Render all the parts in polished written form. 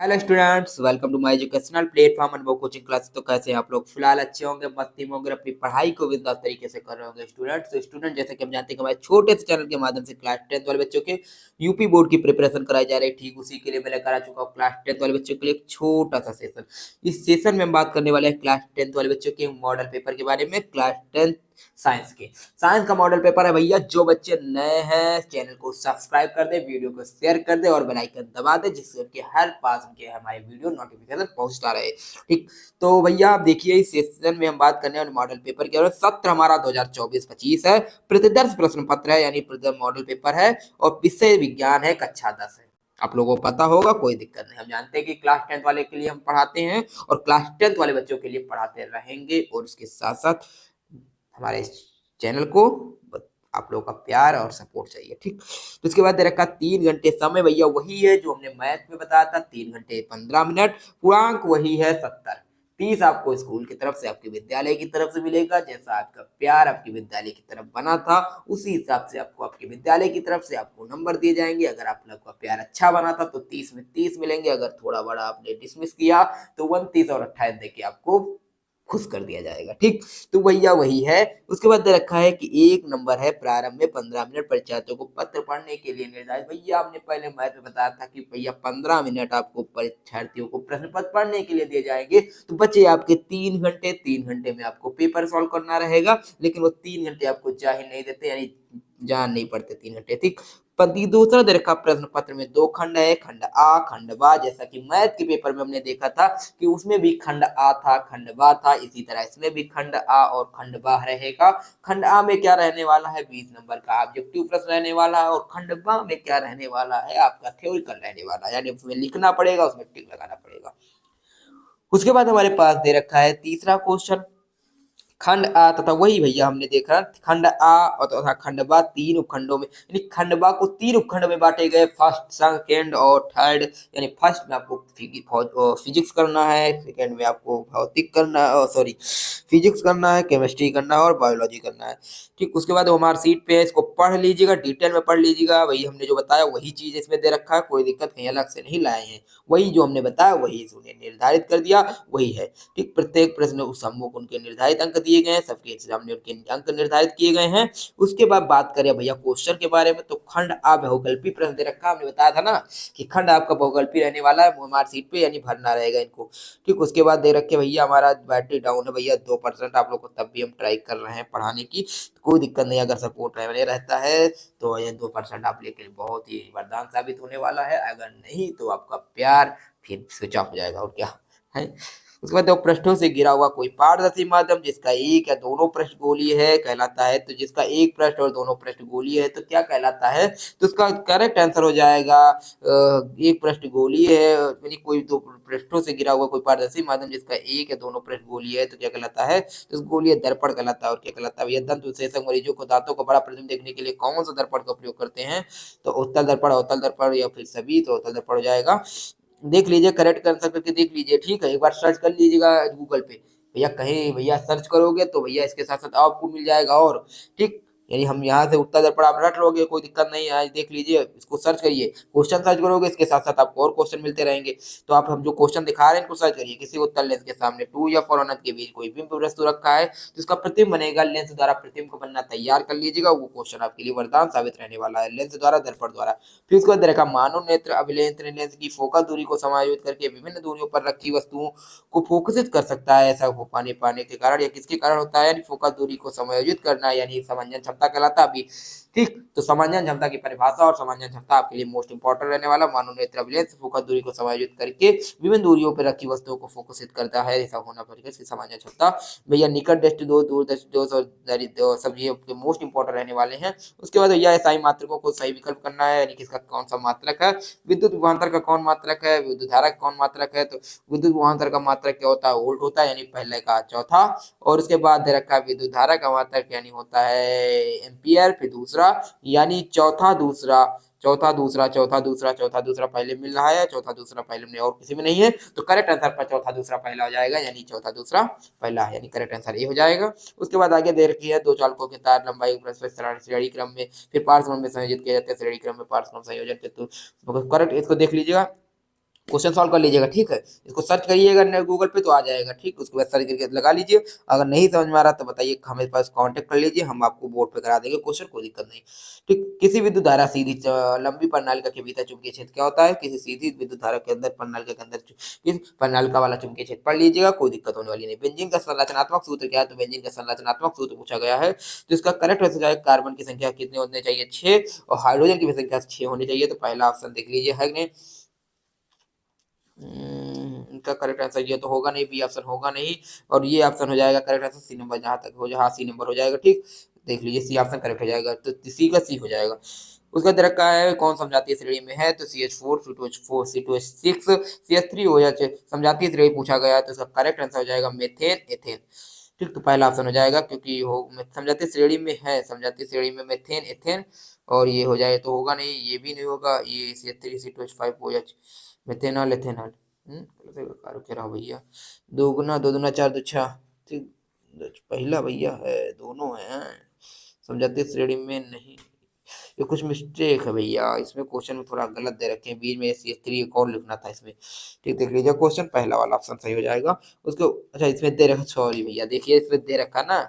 Hello students, welcome to my educational platform Anubhav coaching class. तो कैसे हैं आप लोग? फिलहाल अच्छे होंगे, मस्ती में होंगे, अपनी पढ़ाई को बिंदास तरीके से कर रहे होंगे स्टूडेंट्स। तो स्टूडेंट, जैसे कि हम जानते हैं कि हमारे छोटे से चैनल के माध्यम से क्लास 10th वाले बच्चों के यूपी बोर्ड की प्रिपरेशन कराई जा रही है। ठीक उसी के लिए मैं लेकर आ चुका हूँ क्लास 10th वाले बच्चों के लिए एक छोटा सा सेशन। इस सेशन में हम बात करने वाले हैं क्लास 10th वाले बच्चों के मॉडल पेपर के बारे में। क्लास 10th साइंस के साइंस का मॉडल पेपर है भैया। जो बच्चे नए हैं चैनल को सब्सक्राइब कर दे, वीडियो को शेयर कर दे और बेल आइकन दबा दे, जिससे उनके हर पास उनके हमारे वीडियो नोटिफिकेशन पहुंचता रहे। ठीक, तो भैया आप देखिए, इस सेशन में हम बात करने वाले मॉडल पेपर के। और सत्र हमारा 2024-25 है। प्रतिदर्श प्रश्न पत्र है, यानी मॉडल पेपर है। और विषय विज्ञान है, कक्षा 10 है। आप लोगों को पता होगा, कोई दिक्कत नहीं। हम जानते हैं कि क्लास 10th वाले के लिए हम पढ़ाते हैं और क्लास 10th वाले बच्चों के लिए पढ़ाते रहेंगे। और इसके साथ साथ हमारे इस चैनल को आप लोगों का प्यार और सपोर्ट चाहिए। ठीक, तो इसके बाद दे रखा 3 घंटे समय भैया, वही है जो हमने मैथ में बताया था, 3 घंटे 15 मिनट। पूर्णांक वही है 70। 30 आपको स्कूल की तरफ से, आपके विद्यालय की तरफ से मिलेगा। जैसा आपका प्यार आपके विद्यालय की तरफ बना था, उसी हिसाब से आपको आपके विद्यालय की तरफ से आपको नंबर दिए जाएंगे। अगर आप लोग का प्यार अच्छा बना था तो 30 में 30 मिलेंगे। अगर थोड़ा बड़ा आपने डिसमिस किया तो 29 और 28 देके आपको खुश कर दिया जाएगा। ठीक, तो भैया वही है। उसके बाद दे रखा है कि 1 नंबर है प्रारंभ में 15 मिनट परीक्षार्थियों को पत्र पढ़ने के लिए निर्धारित। भैया आपने पहले मैथ में बताया था कि भैया 15 मिनट आपको परीक्षार्थियों को प्रश्न पत्र पढ़ने के लिए दिए जाएंगे। तो बच्चे आपके 3 घंटे, 3 घंटे में आपको पेपर सॉल्व करना रहेगा। लेकिन वो 3 घंटे आपको जा ही नहीं देते, यानी जान नहीं पड़ते 3 घंटे। ठीक, दूसरा दे रखा प्रश्न पत्र में 2 खंड है, खंड आ खंड बा। जैसा कि मैथ के पेपर में हमने देखा था कि उसमें भी खंड आ था, खंड बा था, इसी तरह इसमें भी खंड आ और खंड बा रहेगा। खंड आ में क्या रहने वाला है? 20 नंबर का ऑब्जेक्टिव प्रश्न रहने वाला है। और खंड बा में क्या रहने वाला है? आपका थ्योरिकल रहने वाला है, यानी उसमें लिखना पड़ेगा, उसमें टिक लगाना पड़ेगा। उसके बाद हमारे पास दे रखा है तीसरा क्वेश्चन, खंड आ तथा वही भैया हमने देखा खंड आ और तथा खंड बा 3 उपखंडों में, यानी खंड बा को 3 उपखंड में बांटे गए, फर्स्ट सेकंड और थर्ड। यानी फर्स्ट में आपको फिजिक्स करना है, सेकंड में आपको भौतिक करना, सॉरी फिजिक्स करना है, केमिस्ट्री करना है और बायोलॉजी करना है। ठीक, उसके बाद हमारे सीट पे है, इसको पढ़ लीजिएगा, डिटेल में पढ़ लीजिएगा। वही हमने जो बताया वही चीज इसमें दे रखा है, कोई दिक्कत कहीं अलग से नहीं लाए हैं। वही जो हमने बताया वही उन्हें निर्धारित कर दिया, वही है। ठीक, प्रत्येक प्रश्न उस सम्मुख उनके निर्धारित अंक दिए गए हैं, सबके सामने उनके अंक निर्धारित किए गए हैं। उसके बाद बात करें भैया क्वेश्चन के बारे में, तो खंड आ बहुकल्पी प्रश्न दे रखा, हमने बताया था ना कि खंड आपका बहुकल्पी रहने वाला है हमारी सीट पे, यानी भरना रहेगा इनको। ठीक, उसके बाद दे रखे भैया हमारा बैटरी डाउन है भैया 2%। आप लोग को तब भी हम ट्राई कर रहे हैं पढ़ाने की, कोई दिक्कत नहीं। अगर सपोर्ट रहता है तो ये 2% आप लेके बहुत ही वरदान साबित होने वाला है। अगर नहीं तो आपका प्यार फिर स्विच ऑफ हो जाएगा, और क्या है। उसके बाद देखो, पृष्ठों से घिरा हुआ कोई पारदर्शी माध्यम जिसका एक या दोनों पृष्ठ गोलीय है कहलाता है। तो जिसका एक पृष्ठ और दोनों पृष्ठ गोलीय है तो क्या कहलाता है? तो उसका करेक्ट आंसर हो जाएगा एक पृष्ठ गोलीय है, यानी कोई दो पृष्ठों से घिरा हुआ कोई पारदर्शी माध्यम जिसका एक या दोनों पृष्ठ गोलीय है तो क्या कहलाता है? तो गोलीय दर्पण कहलाता है। और क्या कहलाता है? यह दंत विशेषज्ञ मरीजों को दांतों का बड़ा प्रतिबिंब देखने के लिए कौन सा दर्पण का उपयोग करते हैं? तो उत्तल दर्पण, अवतल दर्पण या फिर सभी। तो उत्तल दर्पण हो जाएगा। देख लीजिए, करेक्ट आंसर करके देख लीजिए। ठीक है, एक बार सर्च कर लीजिएगा गूगल पे। भैया कहीं भैया सर्च करोगे तो भैया इसके साथ साथ आपको मिल जाएगा। और ठीक, यानी हम यहाँ से उत्तर दर्पण आप रट लोगे, कोई दिक्कत नहीं है। देख लीजिए, इसको सर्च करिए, क्वेश्चन सर्च करोगे, इसके साथ साथ आपको और क्वेश्चन मिलते रहेंगे। तो आप हम जो क्वेश्चन दिखा रहे हैं इनको सर्च करिए। किसी उत्तल लेंस के सामने टू या फोर अनंत के बीच कोई बिंब वस्तु रखा है तो इसका प्रतिबिंब बनेगा। लेंस द्वारा प्रतिबिंब को बनना तैयार कर लीजिएगा, वो क्वेश्चन आपके लिए वरदान साबित रहने वाला है, लेंस द्वारा दर्पण द्वारा। फिर उसके बाद देखा, मानव नेत्र अभिलेंत्र लेंस की फोकल दूरी को समायोजित करके विभिन्न दूरियों पर रखी वस्तुओं को फोकसित कर सकता है। ऐसा हो पाने के कारण या किसके कारण होता है? यानी फोकस दूरी को समायोजित करना, यानी समंजन क्षमता कहलाता है अभी। ठीक, तो समंजन क्षमता की परिभाषा और समंजन क्षमता आपके लिए मोस्ट इंपॉर्टेंट रहने वाला। मानव नेत्र अभिलेंस फोकस दूरी को समायोजित करके विभिन्न दूरियों पर रखी वस्तुओं को फोकसित करता है। ऐसा होना पड़ेगा इसकी समंजन क्षमता। भैया निकट दृष्टि दोष, दूर दृष्टि दोष और सब ये मोस्ट इंपॉर्टेंट रहने वाले हैं। उसके बाद भैया एसआई मात्रकों को सही विकल्प करना है, यानी किसका कौन सा मात्रक है। विद्युत विभवांतर का कौन मात्रक है, विद्युत धारा का कौन मात्रक है। तो विद्युत विभवांतर का मात्रक क्या होता है? वोल्ट होता है, यानी पहले का चौथा। और उसके बाद दे रखा है विद्युत धारा का मात्रक, यानी होता है एम्पियर। फिर दूसरा, यानी चौथा दूसरा, चौथा दूसरा, चौथा दूसरा, चौथा दूसरा पहले मिल रहा है, चौथा दूसरा पहले में और किसी में नहीं है। तो करेक्ट आंसर पर चौथा दूसरा पहला हो जाएगा, यानी चौथा दूसरा पहला है, यानी करेक्ट आंसर ये हो जाएगा। उसके बाद आगे दे रखी है दो चालकों के तार लंबाई परस्पर श्रेणी क्रम में फिर पार्श्व में संयोजित किया जाता है। श्रेणी क्रम में पार्श्व संयोजन के तो करेक्ट, इसको देख लीजिएगा। क्वेश्चन सॉल्व कर लीजिएगा, ठीक है। इसको सर्च करिएगा गूगल पे तो आ जाएगा, ठीक। उसके बाद सर्च करके लगा लीजिए। अगर नहीं समझ में आ रहा तो बताइए, हमें पास कांटेक्ट कर लीजिए, हम आपको बोर्ड पे करा देंगे क्वेश्चन, कोई दिक्कत नहीं। ठीक, किसी विद्युत धारा सीधी लंबी प्रणालिका के भीतर चुंबकीय क्षेत्र क्या होता है? किसी सीधी विद्युत धारा के अंदर प्रणालिका के अंदर किस प्रणालिका वाला चुंबकीय क्षेत्र पढ़ लीजिएगा, कोई दिक्कत होने वाली नहीं। बेंजीन का संरचनात्मक सूत्र क्या है? तो बेंजीन का संरचनात्मक सूत्र पूछा गया है, तो इसका करेक्ट आंसर जाएगा कार्बन की संख्या कितने होने चाहिए? 6, और हाइड्रोजन की भी संख्या 6 होनी चाहिए। तो पहला ऑप्शन देख लीजिए, है कि नहीं? इनका करेक्ट आंसर ये तो होगा नहीं, बी ऑप्शन होगा नहीं, और ये ऑप्शन हो जाएगा करेक्ट आंसर सी नंबर, जहां तक हो जाए, हाँ सी नंबर हो जाएगा, ठीक। देख लीजिए, सी ऑप्शन करेक्ट हो जाएगा, तो सी का सी हो जाएगा। उसका दरक का है कौन समझातीय श्रेणी में है? तो CH4, C2H4, C2H6, CH3 हो या समझातीय श्रेणी पूछा गया है, तो इसका करेक्ट आंसर हो जाएगा मेथेन एथेन, ठीक। तो पहला ऑप्शन हो जाएगा, क्योंकि हो समझातीय श्रेणी में है, समझातीय श्रेणी में मेथेन एथेन, और ये हो जाए तो होगा नहीं, ये भी नहीं होगा, ये CH3 C2H5 हो या मेथेनॉल एथेनॉल, कह रहा भैया, दो गुना दो दूना चार, दो छह, ठीक। पहला भैया है, दोनों है, समझाते श्रेणी में नहीं, ये कुछ मिस्टेक है भैया, इसमें क्वेश्चन में थोड़ा गलत दे रखे हैं, बीच में CH3 एक और लिखना था इसमें, ठीक। देख लीजिए, क्वेश्चन पहला वाला ऑप्शन सही हो जाएगा। उसको अच्छा, इसमें दे रखा, सॉरी भैया, देखिए इसमें दे रखा ना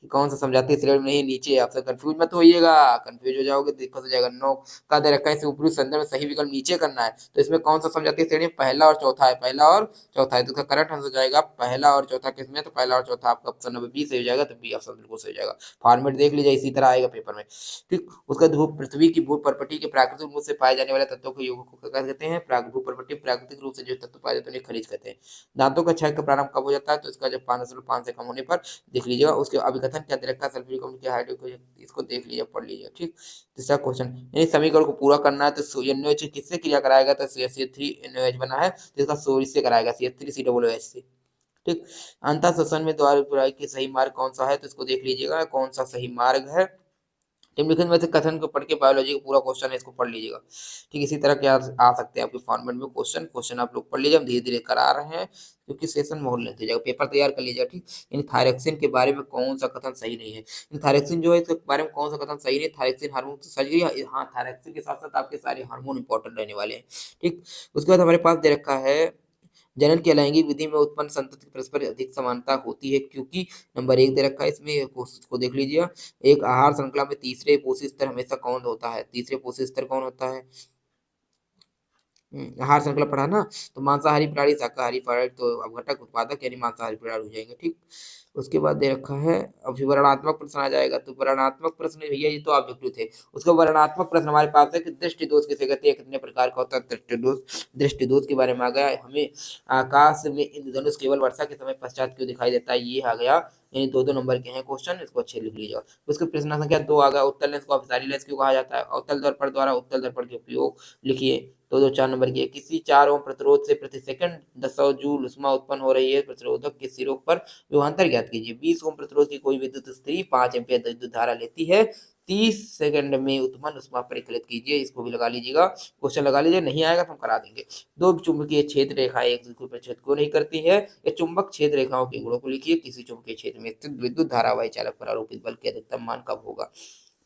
कि कौन सा समझाती श्रेणी में नहीं, नीचे आपसे कंफ्यूज मत होइएगा, कंफ्यूज हो जाओगे दिक्कत हो जाएगा। नो का दे रखा है, इसे ऊपरी संदर्भ में सही विकल्प नीचे करना है, तो इसमें कौन सा समझाती श्रेणी में पहला और चौथा है? पहला और चौथा है, तो इसका करेक्ट आंसर जाएगा पहला और चौथा, किसमें? तो पहला और चौथा, आपका ऑप्शन नंबर बी सही हो जाएगा, तो बी ऑप्शन बिल्कुल सही हो जाएगा। फॉर्मेट देख लीजिए, इसी तरह आएगा पेपर में, ठीक। उसका ध्रुव पृथ्वी की भू प्रपटी के प्राकृतिक रूप से पाए जाने वाले तत्वों के योग को क्या कहते हैं? भू प्रपटी प्राकृतिक रूप से जो तत्व पाए जाते हैं उन्हें खनिज कहते हैं। दांतों का क्षय का प्रारंभ कब हो जाता है? तो इसका जब 5.5 से कम होने पर, देख लीजिएगा। उसके अभिकथन क्या दे रखा है? सल्फ्यूरिक अम्ल के हाइड्रो, इसको देख लीजिए, पढ़ लीजिए, ठीक। तीसरा क्वेश्चन, यानी समीकरण को पूरा करना है, तो NaOH किससे क्रिया कराएगा? तो CH3NaOH बना है, जिसका सोच से कराएगा, CH3COOH से, ठीक। अंतः श्वसन में द्वार प्रवाही की सही मार्ग कौन सा है? तो इसको देख लीजिएगा, कौन सा सही मार्ग है। निम्नलिखित में से कथन को पढ़ के बायोलॉजी का पूरा क्वेश्चन है, इसको पढ़ लीजिएगा, ठीक। इसी तरह के आ सकते हैं आपके फॉर्मेट में क्वेश्चन आप लोग पढ़ लीजिए, हम धीरे धीरे करा रहे हैं, क्योंकि सेशन माहौल लेते जाएगा, पेपर तैयार कर लीजिएगा, ठीक। इन थायरक्सिन के बारे में कौन सा कथन सही नहीं है? इन थायरक्सिन जो है, इसके बारे में कौन सा कथन सही नहीं है? थायरक्सिन हार्मोन तो सही है, हाँ, थायरक्सिन के साथ साथ आपके सारे हार्मोन इंपॉर्टेंट रहने वाले हैं, ठीक। उसके बाद हमारे पास दे रखा है, जनन की अलैंगिक विधि में उत्पन्न संतति परस्पर अधिक समानता होती है, क्योंकि नंबर 1 दे रखा है, इसमें को देख लीजिए, एक आहार श्रृंखला में तीसरे पोषक स्तर हमेशा कौन होता है? तीसरे पोषक स्तर कौन होता है? आहार श्रृंखला पढ़ा ना, तो मांसाहारी प्राणी, शाकाहारी प्राणी, तो अपघटक उत्पादक यानी मांसाहारी प्राणी हो जाएंगे, ठीक। उसके बाद दे रखा है, अब विवरणात्मक प्रश्न आ जाएगा, तो वर्णनात्मक प्रश्न भैया ये तो ऑब्जेक्टिव थे। उसका वर्णनात्मक प्रश्न हमारे पास है कि दृष्टि दोष किसे कहते हैं, कितने प्रकार का होता है दृष्टि दोष? दृष्टि दोष के बारे में आ गया हमें, आकाश में इंद्रधनुष केवल वर्षा के समय पश्चात क्यों दिखाई देता है, ये आ गया। यानी दो दो नंबर के हैं क्वेश्चन, इसको अच्छे लिख लीजिएगा। उसके प्रश्न संख्या 2 आ गया, उत्तल लेंस को अभिसारी लेंस क्यों कहा जाता है? अवतल दर्पण द्वारा उत्तल दर्पण के उपयोग लिखिए। दो दो 4 नंबर की है, किसी 4 ओम प्रतिरोध से प्रति सेकंड 10 जूल उष्मा उत्पन्न हो रही है, प्रतिरोधक के सिरों पर विभवांतर ज्ञात कीजिए। 20 ओम प्रतिरोध की कोई विद्युत स्थिति 5 एम्पीयर विद्युत धारा लेती है, 30 सेकंड में उत्पन्न उष्मा परिकलित कीजिए। इसको भी लगा लीजिएगा, क्वेश्चन लगा लीजिए, नहीं आएगा तो हम करा देंगे। दो चुंबकीय क्षेत्र रेखाएं एक दूसरे पर छेद क्यों नहीं करती है? ये चुंबक क्षेत्र रेखाओं के गुणों को लिखिए। किसी चुंबकीय क्षेत्र में स्थित विद्युत धारावाही चालक पर आरोपित बल के अधिकतम मान कब होगा,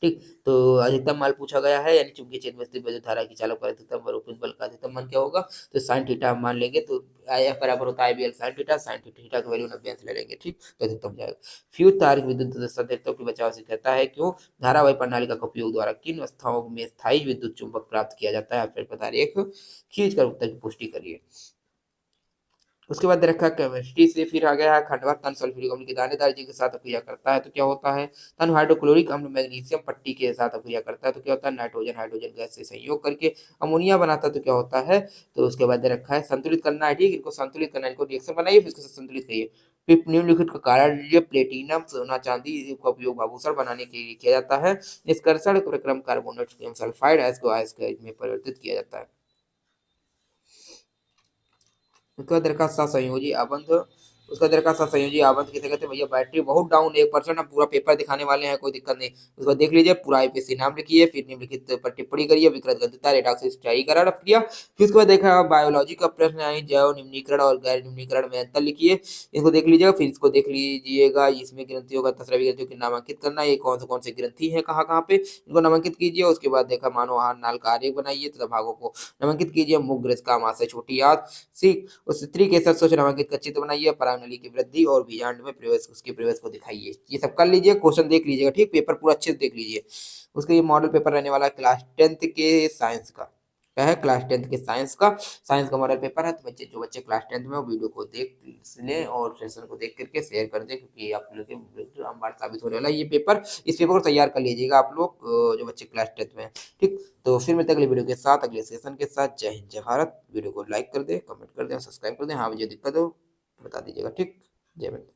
ठीक। तो अधिकतम मान पूछा गया है, यानी चुंबकीय क्षेत्र में स्थित विद्युत धारा की चालक पर अधिकतम आरोपित बल का अधिकतम मान क्या होगा? तो साइन थीटा हम मान लेंगे, तो F बराबर होता है IBL साइन थीटा की वैल्यू 90 ले लेंगे, ठीक। तो अधिकतम हो जाएगा। फ्यूज तार की विद्युत संकेतों के बचाव से कहता है, क्यों धारावाही प्रणाली का उपयोग द्वारा किन अवस्थाओं में स्थायी विद्युत चुंबक प्राप्त किया जाता है? फिर बता रही खींच कर उत्तर की पुष्टि करिए। उसके बाद रखा केमिस्ट्री से, फिर आ गया है खंडवा, तन सल्फ्यूरिक अम्ल की दानेदार चीज के साथ अभिक्रिया करता है तो क्या होता है? तन हाइड्रोक्लोरिक अम्ल मैग्नीशियम पट्टी के साथ अभिक्रिया करता है तो क्या होता है? नाइट्रोजन हाइड्रोजन गैस से संयोग करके अमोनिया बनाता है तो क्या होता है? तो उसके बाद रखा है संतुलित करना है, ठीक। इनको संतुलित करना है, इनको रिएक्शन बनाइए, फिर इसको संतुलित करिए। फिर निम्नलिखित का कारण लीजिए, प्लेटिनम सोना चांदी का उपयोग आभूषण बनाने के लिए किया जाता है। निष्कर्षण प्रक्रम कार्बोनेट सल्फाइड अयस्क को अयस्क में परिवर्तित किया जाता है। उसके बाद रखा सहसंयोजी अबंध उसका दर का संयोजी आवंत किसे कहते हैं भैया, बैटरी बहुत डाउन 1%, हम पूरा पेपर दिखाने वाले हैं, कोई दिक्कत नहीं। उसको देख लीजिए, पूरा आईपीसी नाम लिखिए, फिर निम्नलिखित पर टिप्पणी करिए, विकृत गंधता रेटाक्स स्ट्राई करा रख दिया। फिर उसके बाद देखा बायोलॉजी का प्रश्न आई, जैव निम्नीकरण और गैर निम्नीकरण में अंतर लिखिए, इसको देख लीजिएगा। फिर इसको देख लीजिएगा, इसमें ग्रंथियों का तसरा ग्रंथियों की नामांकित करना, ये कौन से ग्रंथि है, कहाँ कहाँ पे इनको नामांकित कीजिए। उसके बाद देखा मानव आहार नाल का आरेख बनाइए तथा भागों को नामांकित कीजिए। मुग्र इसका आमाशय छोटी आंत सी उस स्त्री के साथ सोच नामांकित का चित्र बनाइए। परागनली की वृद्धि और बीजांड में प्रवेश, उसके प्रवेश को दिखाइए। ये सब कर लीजिए, क्वेश्चन देख लीजिएगा, ठीक, पेपर पूरा अच्छे से देख लीजिए। उसका ये मॉडल पेपर रहने वाला है क्लास 10th के साइंस का, क्या है, क्लास 10th के साइंस का मॉडल पेपर है। तो जो बच्चे क्लास 10th में वो वीडियो को देख लें और सेशन को देख करके शेयर कर दें, क्योंकि आप लोग के रामबाण साबित होने वाला है ये पेपर। इस पेपर को तैयार कर लीजिएगा आप लोग, जो बच्चे क्लास 10th में हैं, ठीक। तो फिर मिलते हैं अगले वीडियो के साथ, अगले सेशन के साथ। जय हिंद, जय भारत। वीडियो को लाइक कर दें, कमेंट कर दें, सब्सक्राइब कर दें। हाँ, मुझे दिक्कत हो बता दीजिएगा, ठीक। जय हिंद।